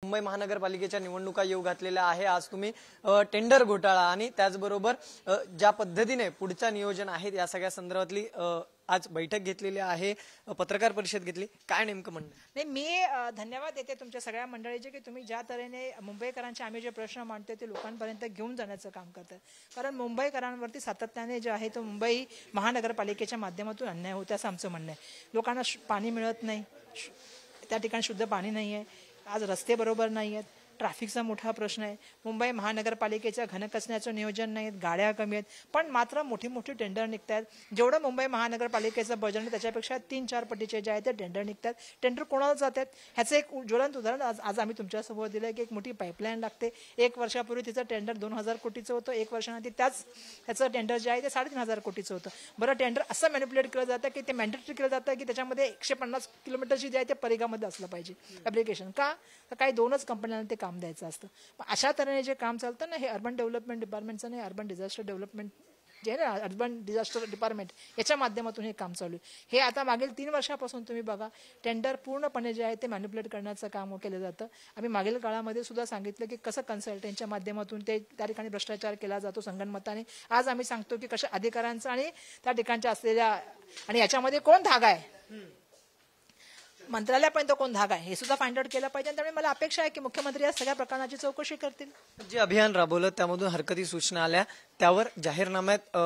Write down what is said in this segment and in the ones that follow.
मुंबई महानगरपालिकेच्या निवडणुका येऊ घातलेल्या आहे। आज तुम्ही टेंडर घोटाळा आणि त्याचबरोबर ज्या पद्धतीने पुढचं नियोजन आहे या सगळ्या संदर्भातली आज बैठक घेतलेली आहे, पत्रकार परिषद घेतली, काय नेमकं म्हणणं? नाही, मी धन्यवाद देते तुमच्या सगळ्या मंडळीचे की तुम्ही ज्या तऱ्हेने मुंबईकरांचे आम्ही जे प्रश्न मांडतोय ते लोकांपर्यंत घेऊन जाण्याचं काम करतात। कारण मुंबईकरांवरती सातत्याने जे आहे तो मुंबई महानगरपालिकेच्या माध्यमातून अन्याय होतो असं आमचं म्हणणं आहे। लोकांना पाणी मिळत नाही, त्या ठिकाणी शुद्ध पाणी नाही आहे, आज रस्ते बरोबर नाही आहेत, ट्रॅफिकचा मोठा प्रश्न आहे, मुंबई महानगरपालिकेच्या घनकचऱ्याचं नियोजन नाही, गाड्या कमी आहेत, पण मात्र मोठी मोठी टेंडर निघतात। जेवढं मुंबई महानगरपालिकेचं बजेट आहे त्याच्यापेक्षा 3-4 पटीचे जे आहे ते टेंडर निघतात। टेंडर कोणाला जातात ह्याचं एक ज्वलंत उदाहरण आज आम्ही तुमच्यासमोर दिलं की एक मोठी पाईपलाईन लागते। 1 वर्षापूर्वी तिचं टेंडर 2000 कोटीचं होतं, 1 वर्षानंतर त्याचं टेंडर जे आहे ते 3500 कोटीचं होतं। बरं, टेंडर असं मॅनिप्युलेट केलं जातं की ते मॅन्डेटरी केलं जातं की त्याच्यामध्ये 150 किलोमीटरची जे आहे ते परिघामध्ये असलं पाहिजे ॲप्लिकेशन। का तर काही 2च कंपन्यांना ते काम द्यायचं असतं। अशा तऱ्हेने जे काम चालतं ना, हे अर्बन डेव्हलपमेंट डिपार्टमेंटचं नाही, अर्बन डिझास्टर डेव्हलपमेंट जे आहे ना, अर्बन डिझास्टर डिपार्टमेंट याच्या माध्यमातून हे काम चालू आहे। हे आता मागील 3 वर्षापासून तुम्ही बघा, टेंडर पूर्णपणे जे आहे ते मॅनिप्युलेट करण्याचं काम केलं जातं। आम्ही मागील काळामध्ये सुद्धा सांगितलं की कसं कन्सल्टंटच्या माध्यमातून ते त्या ठिकाणी भ्रष्टाचार केला जातो संगनमताने। आज आम्ही सांगतो की कशा अधिकाऱ्यांचा आणि त्या ठिकाणच्या असलेल्या आणि याच्यामध्ये कोण धागा आहे, मंत्रालयापर्यंत कोण धागा आहे हे सुद्धा फाइंड आउट केलं पाहिजे। त्यामुळे मला अपेक्षा आहे की मुख्यमंत्री या सगळ्या प्रकरणाची चौकशी करतील। जे अभियान राबवलं त्यामधून हरकती सूचना आल्या, त्यावर जाहीरनाम्यात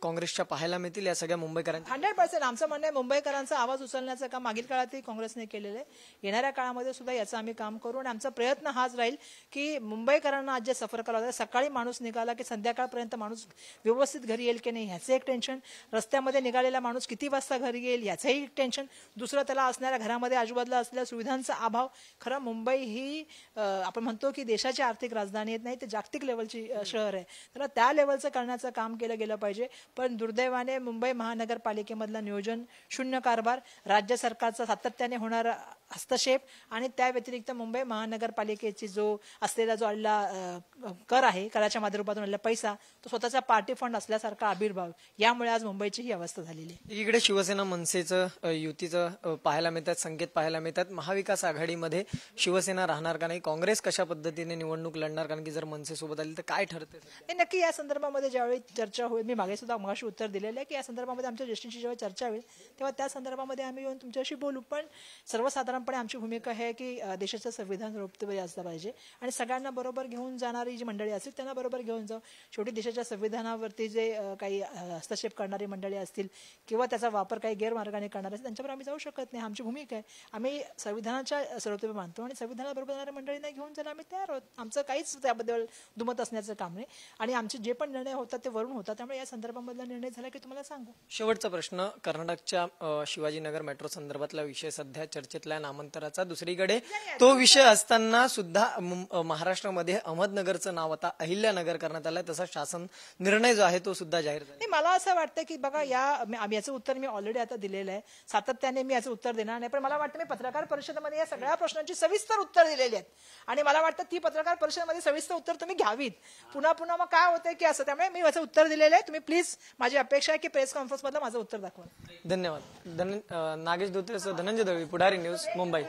काँग्रेसच्या पाहायला मिळतील या सगळ्या मुंबईकरांना। 100% आमचं म्हणणं आहे मुंबईकरांचा आवाज उचलण्याचं काम मागील काळातही काँग्रेसने केलेलं आहे, येणाऱ्या काळामध्ये सुद्धा याचं आम्ही काम करू। आणि आमचा प्रयत्न हाच राहील की मुंबईकरांना आज जे सफर करावं लागतं, सकाळी माणूस निघाला की संध्याकाळपर्यंत माणूस व्यवस्थित घरी येईल की नाही ह्याचं एक टेन्शन, रस्त्यामध्ये निघालेला माणूस किती वाजता घरी येईल याचंही टेन्शन, दुसरं त्याला असणाऱ्या घरामध्ये आजूबाजूला असलेल्या सुविधांचा अभाव। खरं मुंबई ही आपण म्हणतो की देशाची आर्थिक राजधानी नाही, ते जागतिक लेवलची शहर आहे, तर त्या लेवलचं करण्याचं काम केलं गेलं पाहिजे। पण दुर्दैवाने मुंबई महानगरपालिकेमधलं नियोजन शून्य कारभार, राज्य सरकारचा सातत्याने होणारा हस्तक्षेप आणि त्या व्यतिरिक्त मुंबई महानगरपालिकेची जो असलेला जो आलेला कर आहे, कराच्या माध्यमातून आलेला पैसा, तो स्वतःचा पार्टी फंड असल्यासारखा आविर्भाव, यामुळे आज मुंबईची ही अवस्था झालेली आहे। एकीकडे शिवसेना मनसेचं युतीचं पाहायला मिळतात, संकेत पाहायला मिळतात। महाविकास आघाडीमध्ये शिवसेना राहणार का नाही, काँग्रेस कशा पद्धतीने निवडणूक लढणार, कारण की जर मनसे सोबत आली तर काय ठरते? नक्की या संदर्भामध्ये ज्यावेळी चर्चा होईल, मी मागे सुद्धा मगाशी उत्तर दिलेलं आहे की या संदर्भामध्ये आमच्या ज्येष्ठांची जेव्हा चर्चा होईल तेव्हा त्या संदर्भामध्ये आम्ही येऊन तुमच्याशी बोलू। पण सर्वसाधारणपणे आमची भूमिका आहे की देशाचं संविधान रोपते असलं पाहिजे आणि सगळ्यांना बरोबर घेऊन जाणारी जी मंडळी असतील त्यांना बरोबर घेऊन जाऊ। शेवटी देशाच्या संविधानावरती जे काही हस्तक्षेप करणारी मंडळी असतील किंवा त्याचा वापर काही गैरमार्गाने करणारे असतील त्यांच्यावर आम्ही जाऊ शकत नाही। आमची भूमिका आहे, आम्ही संविधानाच्या सर्वोत्तम मानतो आणि संविधानाबरोबर जाणाऱ्या मंडळींना घेऊन जायला आम्ही तयार आहोत। आमचं काहीच त्याबद्दल दुमत असण्याचं काम नाही आणि आमचे जे पण निर्णय होतात ते वरून होतात, त्यामुळे या संदर्भामधला निर्णय झाला की तुम्हाला सांगू। शेवटचा प्रश्न, कर्नाटकच्या शिवाजीनगर मेट्रो संदर्भातला विषय सध्या चर्चेतला नामांतराचा, दुसरीकडे तो विषय असताना सुद्धा महाराष्ट्रामध्ये अहमदनगरचं नाव आता अहिल्यानगर करण्यात आलंय, तसा शासन निर्णय जो आहे तो सुद्धा जाहीर झाला। मला असं वाटतं की बघा, याचं उत्तर मी ऑलरेडी आता दिलेलं आहे, सातत्याने मी याचं उत्तर देणार नाही, पण मला वाटतं मी पत्रकार परिषदेमध्ये या सगळ्या प्रश्नांची सविस्तर उत्तर दिलेली आहेत आणि मला वाटतं ती पत्रकार परिषदेमध्ये सविस्तर उत्तर तुम्ही घ्यावीत। पुन्हा पुन्हा मग काय होतंय की असं, त्यामुळे मी याचं उत्तर दिलेलं आहे। तुम्ही प्लीज, माझी अपेक्षा आहे की प्रेस कॉन्फरन्स मधलं माझं उत्तर दाखवा। धन्यवाद। नागेश धोत्रे, धनंजय दळवी, पुढारी न्यूज, मुंबई।